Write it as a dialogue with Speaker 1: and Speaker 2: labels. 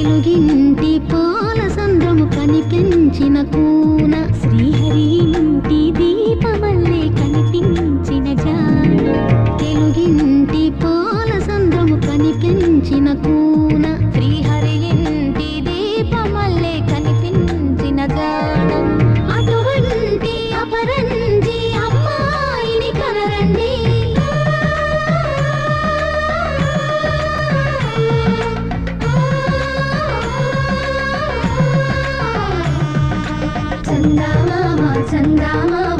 Speaker 1: తెలుగింటి పాల సంద్రము కనిపించిన కూన శ్రీహరి ఇంటి దీపమల్లే కనిపించిన జాన తెలుగింటి పాల సంద్రము కనిపించిన కూన శ్రీహరి ఇంటి దీపమల్లే కనిపించిన జాన అటువంటి అపరంజి అమ్మాయిని కనరండి చందమామ చందమామ